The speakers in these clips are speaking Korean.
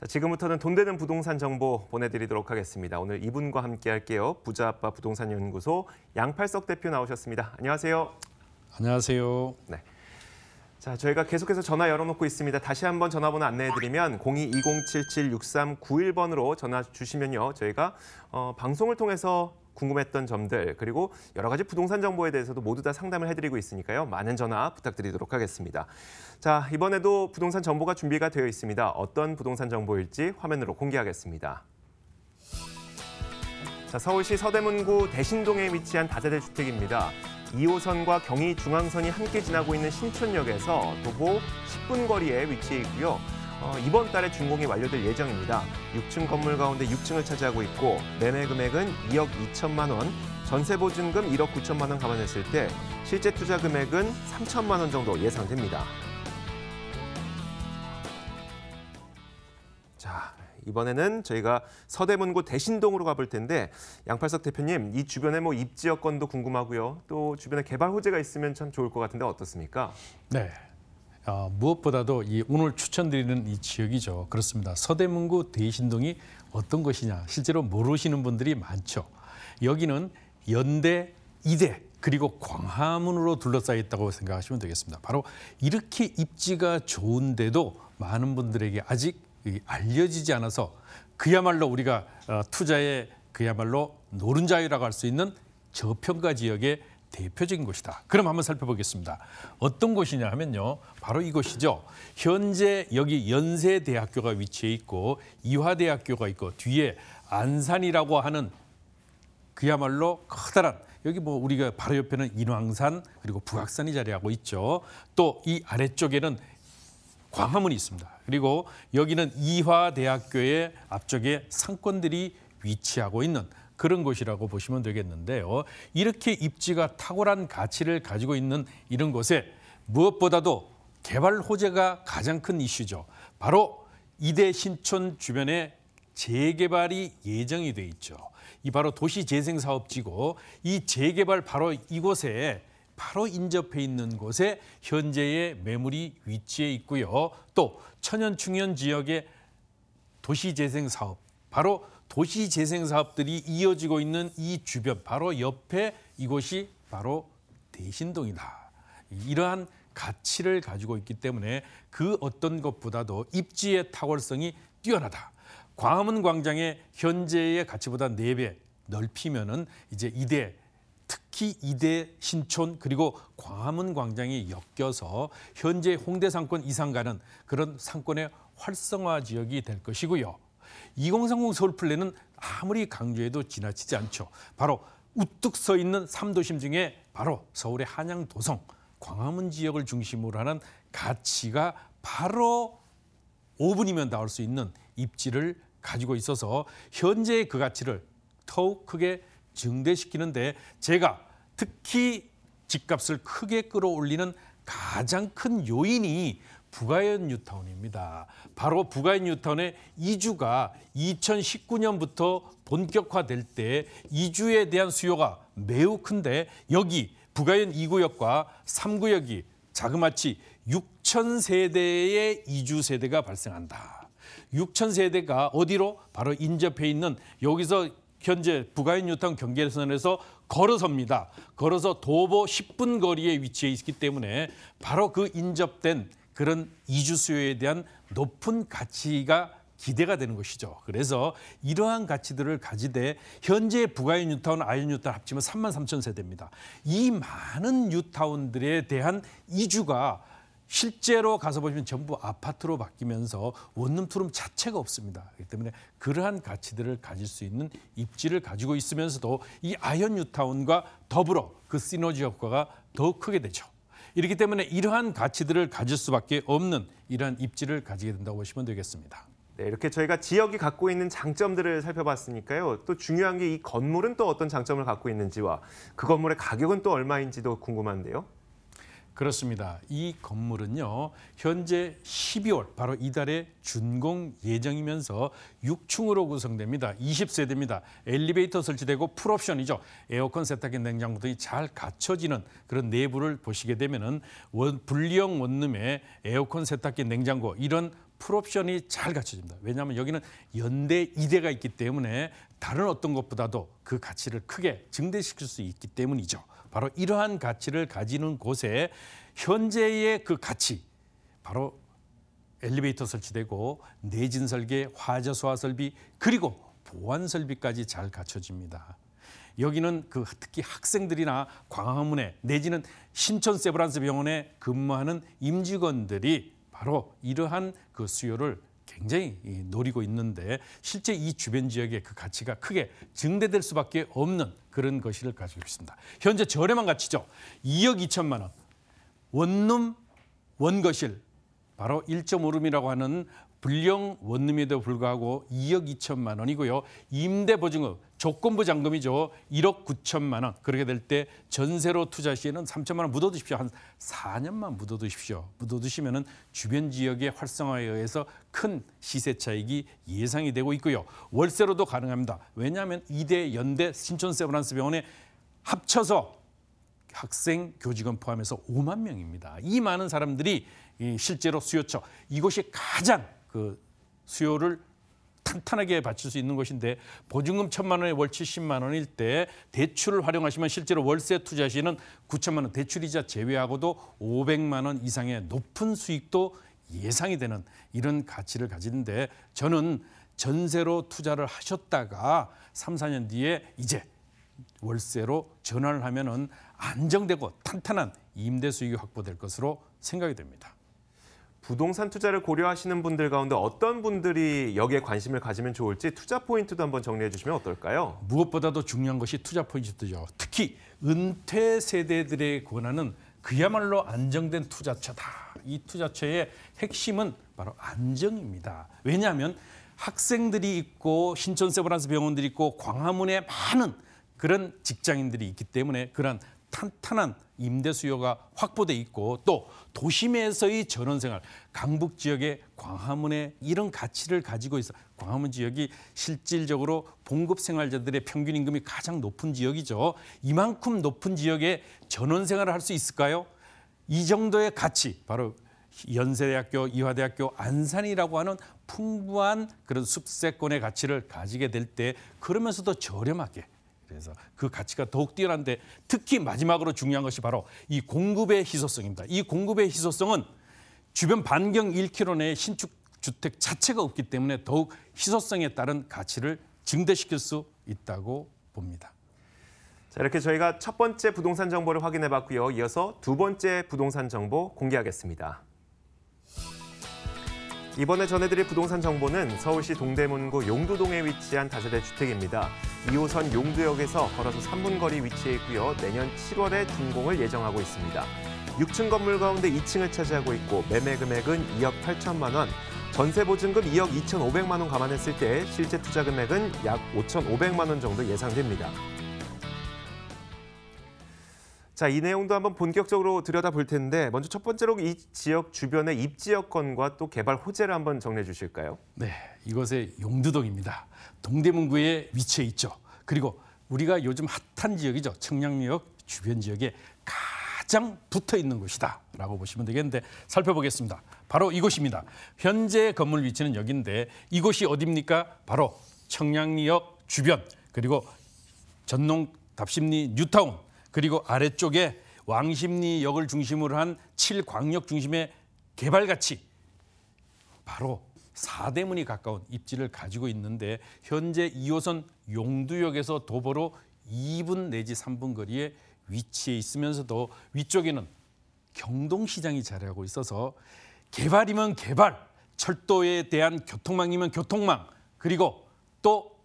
자, 지금부터는 돈 되는 부동산 정보 보내드리도록 하겠습니다. 오늘 이분과 함께 할게요. 부자아빠 부동산연구소 양팔석 대표 나오셨습니다. 안녕하세요. 안녕하세요. 네. 자, 저희가 계속해서 전화 열어놓고 있습니다. 다시 한번 전화번호 안내해드리면 02-2077-6391번으로 전화 주시면요. 저희가 방송을 통해서 궁금했던 점들 그리고 여러 가지 부동산 정보에 대해서도 모두 다 상담을 해드리고 있으니까요. 많은 전화 부탁드리도록 하겠습니다. 자, 이번에도 부동산 정보가 준비가 되어 있습니다. 어떤 부동산 정보일지 화면으로 공개하겠습니다. 자, 서울시 서대문구 대신동에 위치한 다세대 주택입니다. 2호선과 경의중앙선이 함께 지나고 있는 신촌역에서 도보 10분 거리에 위치해 있고요. 이번 달에 준공이 완료될 예정입니다. 6층 건물 가운데 6층을 차지하고 있고 매매 금액은 2억 2천만 원, 전세 보증금 1억 9천만 원 감안했을 때 실제 투자 금액은 3천만 원 정도 예상됩니다. 자, 이번에는 저희가 서대문구 대신동으로 가볼 텐데 양팔석 대표님, 이 주변에 입지 여건도 궁금하고요. 또 주변에 개발 호재가 있으면 참 좋을 것 같은데 어떻습니까? 네. 무엇보다도 오늘 추천드리는 이 지역이죠. 그렇습니다. 서대문구 대신동이 어떤 것이냐 실제로 모르시는 분들이 많죠. 여기는 연대, 이대 그리고 광화문으로 둘러싸여 있다고 생각하시면 되겠습니다. 바로 이렇게 입지가 좋은데도 많은 분들에게 아직 알려지지 않아서 그야말로 우리가 투자의 그야말로 노른자유라고 할 수 있는 저평가 지역의 대표적인 곳이다. 그럼 한번 살펴보겠습니다. 어떤 곳이냐 하면요. 바로 이곳이죠. 현재 여기 연세대학교가 위치해 있고 이화대학교가 있고 뒤에 안산이라고 하는 그야말로 커다란 여기 우리가 바로 옆에는 인왕산 그리고 북악산이 자리하고 있죠. 또 이 아래쪽에는 광화문이 있습니다. 그리고 여기는 이화대학교의 앞쪽에 상권들이 위치하고 있는 그런 곳이라고 보시면 되겠는데요. 이렇게 입지가 탁월한 가치를 가지고 있는 이런 곳에 무엇보다도 개발 호재가 가장 큰 이슈죠. 바로 이대 신촌 주변에 재개발이 예정이 돼 있죠. 이 바로 도시재생사업지고 이 재개발 바로 이곳에 바로 인접해 있는 곳에 현재의 매물이 위치해 있고요. 또 천연충연 지역의 도시재생사업 바로 도시재생사업들이 이어지고 있는 이 주변 바로 옆에 이곳이 바로 대신동이다. 이러한 가치를 가지고 있기 때문에 그 어떤 것보다도 입지의 탁월성이 뛰어나다. 광화문 광장의 현재의 가치보다 4배 넓히면은 이제 이대 특히 이대 신촌 그리고 광화문 광장이 엮여서 현재 홍대 상권 이상 가는 그런 상권의 활성화 지역이 될 것이고요. 2030 서울 플랜은 아무리 강조해도 지나치지 않죠. 바로 우뚝 서 있는 3도심 중에 바로 서울의 한양, 도성, 광화문 지역을 중심으로 하는 가치가 바로 5분이면 나올 수 있는 입지를 가지고 있어서 현재의 그 가치를 더욱 크게 증대시키는데 제가 특히 집값을 크게 끌어올리는 가장 큰 요인이 부가현 뉴타운입니다. 바로 부가현 뉴타운의 이주가 2019년부터 본격화될 때 이주에 대한 수요가 매우 큰데 여기 부가현 2구역과 3구역이 자그마치 6천 세대의 이주 세대가 발생한다. 6천 세대가 어디로? 바로 인접해 있는 여기서 현재 부가현 뉴타운 경계선에서 걸어섭니다. 걸어서 도보 10분 거리에 위치해 있기 때문에 바로 그 인접된 그런 이주 수요에 대한 높은 가치가 기대가 되는 것이죠. 그래서 이러한 가치들을 가지되 현재 부가현 뉴타운, 아이언 뉴타운 합치면 33,000 세대입니다. 이 많은 뉴타운들에 대한 이주가 실제로 가서 보시면 전부 아파트로 바뀌면서 원룸 투룸 자체가 없습니다. 그렇기 때문에 그러한 가치들을 가질 수 있는 입지를 가지고 있으면서도 이 아이언 뉴타운과 더불어 그 시너지 효과가 더 크게 되죠. 이렇기 때문에 이러한 가치들을 가질 수밖에 없는 이러한 입지를 가지게 된다고 보시면 되겠습니다. 네, 이렇게 저희가 지역이 갖고 있는 장점들을 살펴봤으니까요. 또 중요한 게 이 건물은 또 어떤 장점을 갖고 있는지와 그 건물의 가격은 또 얼마인지도 궁금한데요. 그렇습니다. 이 건물은요. 현재 12월 바로 이달에 준공 예정이면서 6층으로 구성됩니다. 20세대입니다. 엘리베이터 설치되고 풀옵션이죠. 에어컨, 세탁기, 냉장고 등이 잘 갖춰지는 그런 내부를 보시게 되면은 분리형 원룸에 에어컨, 세탁기, 냉장고 이런 풀옵션이 잘 갖춰집니다. 왜냐하면 여기는 연대 이대가 있기 때문에 다른 어떤 것보다도 그 가치를 크게 증대시킬 수 있기 때문이죠. 바로 이러한 가치를 가지는 곳에 현재의 그 가치, 바로 엘리베이터 설치되고 내진 설계, 화재 소화 설비, 그리고 보안 설비까지 잘 갖춰집니다. 여기는 그 특히 학생들이나 광화문에 내지는 신촌 세브란스 병원에 근무하는 임직원들이 바로 이러한 그 수요를 굉장히 노리고 있는데, 실제 이 주변 지역의 그 가치가 크게 증대될 수밖에 없는 그런 것을 가지고 있습니다. 현재 저렴한 가치죠. 2억 2천만 원. 원룸 원거실, 바로 1.5룸이라고 하는 불량 원룸에도 불구하고 2억 2천만 원이고요. 임대보증금, 조건부 잔금이죠. 1억 9천만 원. 그렇게 될 때 전세로 투자 시에는 3천만 원 묻어두십시오. 한 4년만 묻어두십시오. 묻어두시면은 주변 지역의 활성화에 의해서 큰 시세 차익이 예상이 되고 있고요. 월세로도 가능합니다. 왜냐하면 이대, 연대, 신촌 세브란스 병원에 합쳐서 학생, 교직원 포함해서 5만 명입니다. 이 많은 사람들이 실제로 수요처, 이곳이 가장 그 수요를 탄탄하게 받칠 수 있는 것인데, 보증금 1,000만 원에 월 70만 원일 때 대출을 활용하시면 실제로 월세 투자 시에는 9천만 원 대출이자 제외하고도 500만 원 이상의 높은 수익도 예상이 되는 이런 가치를 가지는데, 저는 전세로 투자를 하셨다가 3, 4년 뒤에 이제 월세로 전환을 하면은 안정되고 탄탄한 임대 수익이 확보될 것으로 생각이 됩니다. 부동산 투자를 고려하시는 분들 가운데 어떤 분들이 여기에 관심을 가지면 좋을지 투자 포인트도 한번 정리해 주시면 어떨까요? 무엇보다도 중요한 것이 투자 포인트죠. 특히 은퇴 세대들의 권하는 그야말로 안정된 투자처다. 이 투자처의 핵심은 바로 안정입니다. 왜냐하면 학생들이 있고 신촌 세브란스 병원들이 있고 광화문에 많은 그런 직장인들이 있기 때문에 그런 탄탄한 임대 수요가 확보돼 있고, 또 도심에서의 전원생활, 강북 지역의 광화문에 이런 가치를 가지고 있어. 광화문 지역이 실질적으로 봉급 생활자들의 평균 임금이 가장 높은 지역이죠. 이만큼 높은 지역에 전원생활을 할 수 있을까요? 이 정도의 가치, 바로 연세대학교, 이화대학교, 안산이라고 하는 풍부한 그런 숲세권의 가치를 가지게 될 때, 그러면서도 저렴하게, 그래서 그 가치가 더욱 뛰어난데, 특히 마지막으로 중요한 것이 바로 이 공급의 희소성입니다. 이 공급의 희소성은 주변 반경 1km 내에 신축 주택 자체가 없기 때문에 더욱 희소성에 따른 가치를 증대시킬 수 있다고 봅니다. 자, 이렇게 저희가 첫 번째 부동산 정보를 확인해 봤고요. 이어서 두 번째 부동산 정보 공개하겠습니다. 이번에 전해드릴 부동산 정보는 서울시 동대문구 용두동에 위치한 다세대 주택입니다. 2호선 용두역에서 걸어서 3분 거리 위치해 있고요. 내년 7월에 준공을 예정하고 있습니다. 6층 건물 가운데 2층을 차지하고 있고 매매 금액은 2억 8천만 원, 전세 보증금 2억 2,500만 원 감안했을 때 실제 투자 금액은 약 5,500만 원 정도 예상됩니다. 자, 이 내용도 한번 본격적으로 들여다볼 텐데, 먼저 첫 번째로 이 지역 주변의 입지 여건과 또 개발 호재를 한번 정리해 주실까요? 네, 이곳의 용두동입니다. 동대문구에 위치해 있죠. 그리고 우리가 요즘 핫한 지역이죠. 청량리역 주변 지역에 가장 붙어 있는 곳이다라고 보시면 되겠는데, 살펴보겠습니다. 바로 이곳입니다. 현재 건물 위치는 여기인데, 이곳이 어디입니까? 바로 청량리역 주변, 그리고 전농 답심리 뉴타운, 그리고 아래쪽에 왕십리역을 중심으로 한 7광역 중심의 개발 가치, 바로 4대문이 가까운 입지를 가지고 있는데, 현재 2호선 용두역에서 도보로 2분 내지 3분 거리에 위치해 있으면서도 위쪽에는 경동시장이 자리하고 있어서 개발이면 개발, 철도에 대한 교통망이면 교통망, 그리고 또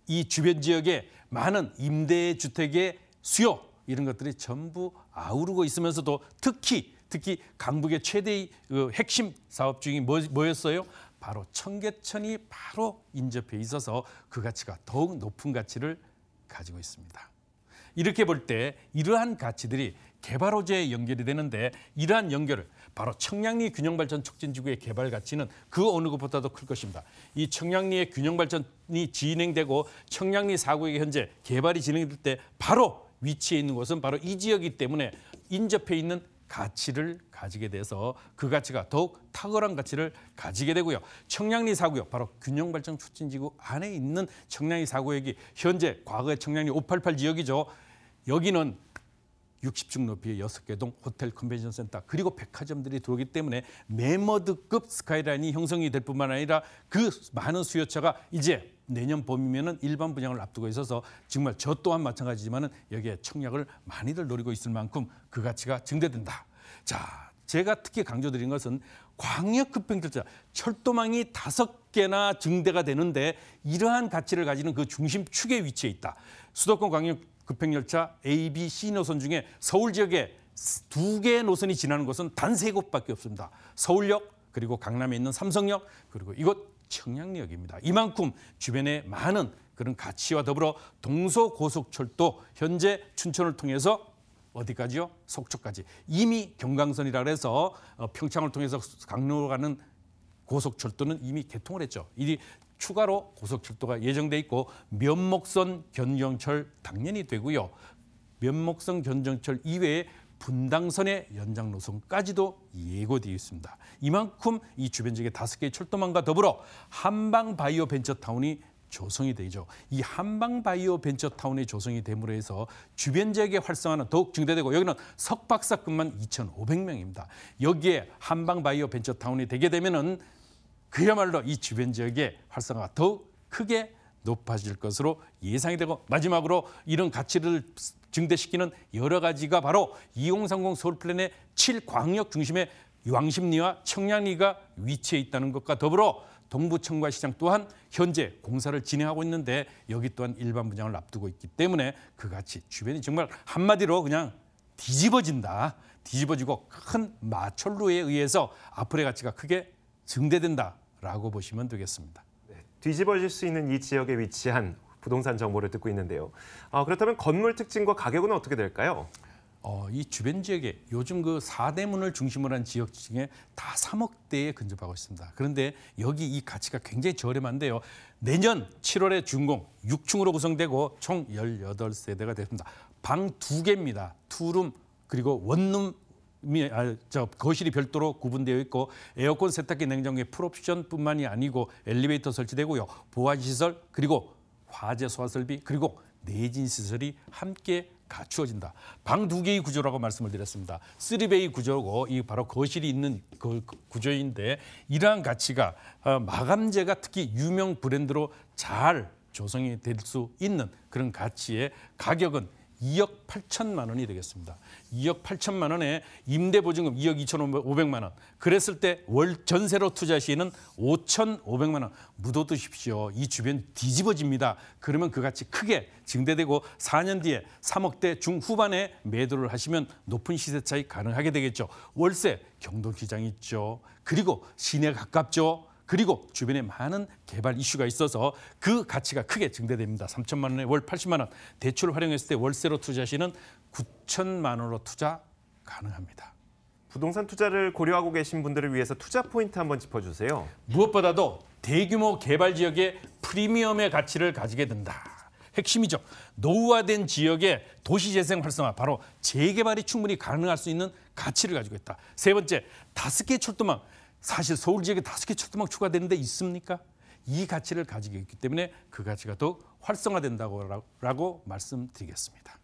이 주변 지역에 많은 임대주택의 수요, 이런 것들이 전부 아우르고 있으면서도 특히 강북의 최대의 핵심 사업 중이 뭐였어요? 바로 청계천이 바로 인접해 있어서 그 가치가 더욱 높은 가치를 가지고 있습니다. 이렇게 볼 때 이러한 가치들이 개발 호재에 연결이 되는데, 이러한 연결을 바로 청량리 균형발전 촉진지구의 개발 가치는 그 어느 것보다도 클 것입니다. 이 청량리의 균형발전이 진행되고 청량리 4구역에 현재 개발이 진행될 때 바로 위치해 있는 곳은 바로 이 지역이기 때문에 인접해 있는 가치를 가지게 돼서 그 가치가 더욱 탁월한 가치를 가지게 되고요. 청량리 4구역, 바로 균형발전 촉진지구 안에 있는 청량리 4구역이 현재 과거의 청량리 588 지역이죠. 여기는 60층 높이의 6개 동 호텔 컨벤션 센터 그리고 백화점들이 들어오기 때문에 매머드급 스카이라인이 형성이 될 뿐만 아니라 그 많은 수요차가 이제 내년 봄이면은 일반 분양을 앞두고 있어서 정말 저 또한 마찬가지지만은 여기에 청약을 많이들 노리고 있을 만큼 그 가치가 증대된다. 자, 제가 특히 강조드린 것은 광역급행철도 철도망이 5개나 증대가 되는데 이러한 가치를 가지는 그 중심축에 위치해 있다. 수도권 광역급행열차 A, B, C 노선 중에 서울 지역에 2개의 노선이 지나는 곳은 단 3곳밖에 없습니다. 서울역, 그리고 강남에 있는 삼성역, 그리고 이곳 청량리역입니다. 이만큼 주변에 많은 그런 가치와 더불어 동서고속철도 현재 춘천을 통해서 어디까지요? 속초까지. 이미 경강선이라 해서 평창을 통해서 강릉으로 가는 고속철도는 이미 개통을 했죠. 이 추가로 고속철도가 예정돼 있고 면목선 견정철 당연히 되고요. 면목선 견정철 이외에 분당선의 연장 노선까지도 예고되어 있습니다. 이만큼 이 주변 지역의 5개의 철도망과 더불어 한방바이오 벤처타운이 조성이 되죠. 이 한방바이오 벤처타운이 조성이 됨으로 해서 주변 지역의 활성화는 더욱 증대되고 여기는 석박사급만 2,500명입니다. 여기에 한방바이오 벤처타운이 되게 되면은 그야말로 이 주변 지역의 활성화가 더욱 크게 높아질 것으로 예상이 되고 마지막으로 이런 가치를 증대시키는 여러 가지가 바로 2030 서울플랜의 7광역 중심의 왕십리와 청량리가 위치해 있다는 것과 더불어 동부청과시장 또한 현재 공사를 진행하고 있는데 여기 또한 일반 분양을 앞두고 있기 때문에 그 가치 주변이 정말 한마디로 그냥 뒤집어진다. 뒤집어지고 큰 마철로에 의해서 앞으로의 가치가 크게 증대된다라고 보시면 되겠습니다. 네, 뒤집어질 수 있는 이 지역에 위치한 부동산 정보를 듣고 있는데요. 그렇다면 건물 특징과 가격은 어떻게 될까요? 이 주변 지역에 요즘 그 4대문을 중심으로 한 지역 중에 다 3억대에 근접하고 있습니다. 그런데 여기 이 가치가 굉장히 저렴한데요. 내년 7월에 준공 6층으로 구성되고 총 18세대가 됐습니다. 방 2개입니다. 투룸 그리고 원룸 거실이 별도로 구분되어 있고 에어컨, 세탁기, 냉장고의 풀옵션뿐만이 아니고 엘리베이터 설치되고요. 보안시설 그리고 화재 소화 설비 그리고 내진 시설이 함께 갖추어진다. 방 2개의 구조라고 말씀을 드렸습니다. 3베이 구조고 이 바로 거실이 있는 그 구조인데 이러한 가치가 마감재가 특히 유명 브랜드로 잘 조성이 될 수 있는 그런 가치의 가격은 2억 8천만 원이 되겠습니다. 2억 8천만 원에 임대보증금 2억 2,500만 원. 그랬을 때 월 전세로 투자 시에는 5,500만 원. 묻어두십시오. 이 주변 뒤집어집니다. 그러면 그 가치 크게 증대되고 4년 뒤에 3억대 중후반에 매도를 하시면 높은 시세 차익 가능하게 되겠죠. 월세 경동시장 있죠. 그리고 시내 가깝죠. 그리고 주변에 많은 개발 이슈가 있어서 그 가치가 크게 증대됩니다. 3천만 원에 월 80만 원. 대출 활용했을 때 월세로 투자시는 9천만 원으로 투자 가능합니다. 부동산 투자를 고려하고 계신 분들을 위해서 투자 포인트 한번 짚어주세요. 무엇보다도 대규모 개발 지역의 프리미엄의 가치를 가지게 된다. 핵심이죠. 노후화된 지역의 도시재생 활성화, 바로 재개발이 충분히 가능할 수 있는 가치를 가지고 있다. 세 번째, 5개 철도망. 사실 서울 지역에 5개 철도망 추가되는 데 있습니까? 이 가치를 가지고 있기 때문에 그 가치가 더욱 활성화된다고 말씀드리겠습니다.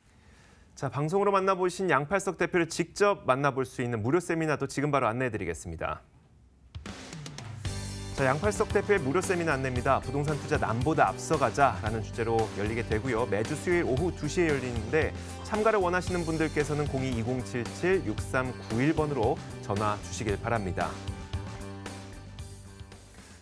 자, 방송으로 만나보신 양팔석 대표를 직접 만나볼 수 있는 무료 세미나도 지금 바로 안내해드리겠습니다. 자, 양팔석 대표의 무료 세미나 안내입니다. 부동산 투자 남보다 앞서가자라는 주제로 열리게 되고요. 매주 수요일 오후 2시에 열리는데 참가를 원하시는 분들께서는 02-2077-6391번으로 전화 주시길 바랍니다.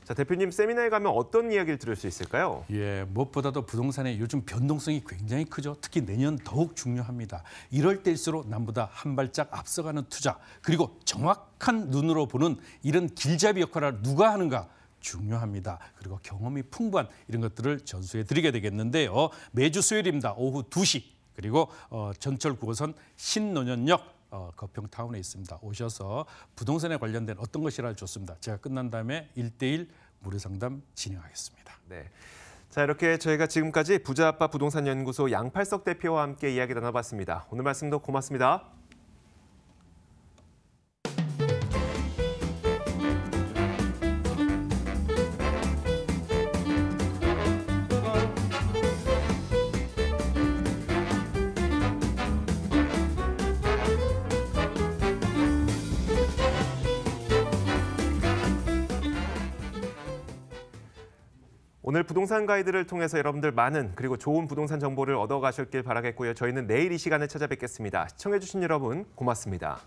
자, 대표님, 세미나에 가면 어떤 이야기를 들을 수 있을까요? 무엇보다도 부동산의 요즘 변동성이 굉장히 크죠. 특히 내년 더욱 중요합니다. 이럴 때일수록 남보다 한 발짝 앞서가는 투자, 그리고 정확한 눈으로 보는 이런 길잡이 역할을 누가 하는가 중요합니다. 그리고 경험이 풍부한 이런 것들을 전수해 드리게 되겠는데요. 매주 수요일입니다. 오후 2시, 그리고 전철 9호선 신논현역 거평타운에 있습니다. 오셔서 부동산에 관련된 어떤 것이라 좋습니다. 제가 끝난 다음에 1:1 무료 상담 진행하겠습니다. 네. 자, 이렇게 저희가 지금까지 부자아빠 부동산연구소 양팔석 대표와 함께 이야기 나눠봤습니다. 오늘 말씀도 고맙습니다. 오늘 부동산 가이드를 통해서 여러분들 많은 그리고 좋은 부동산 정보를 얻어가셨길 바라겠고요. 저희는 내일 이 시간에 찾아뵙겠습니다. 시청해주신 여러분 고맙습니다.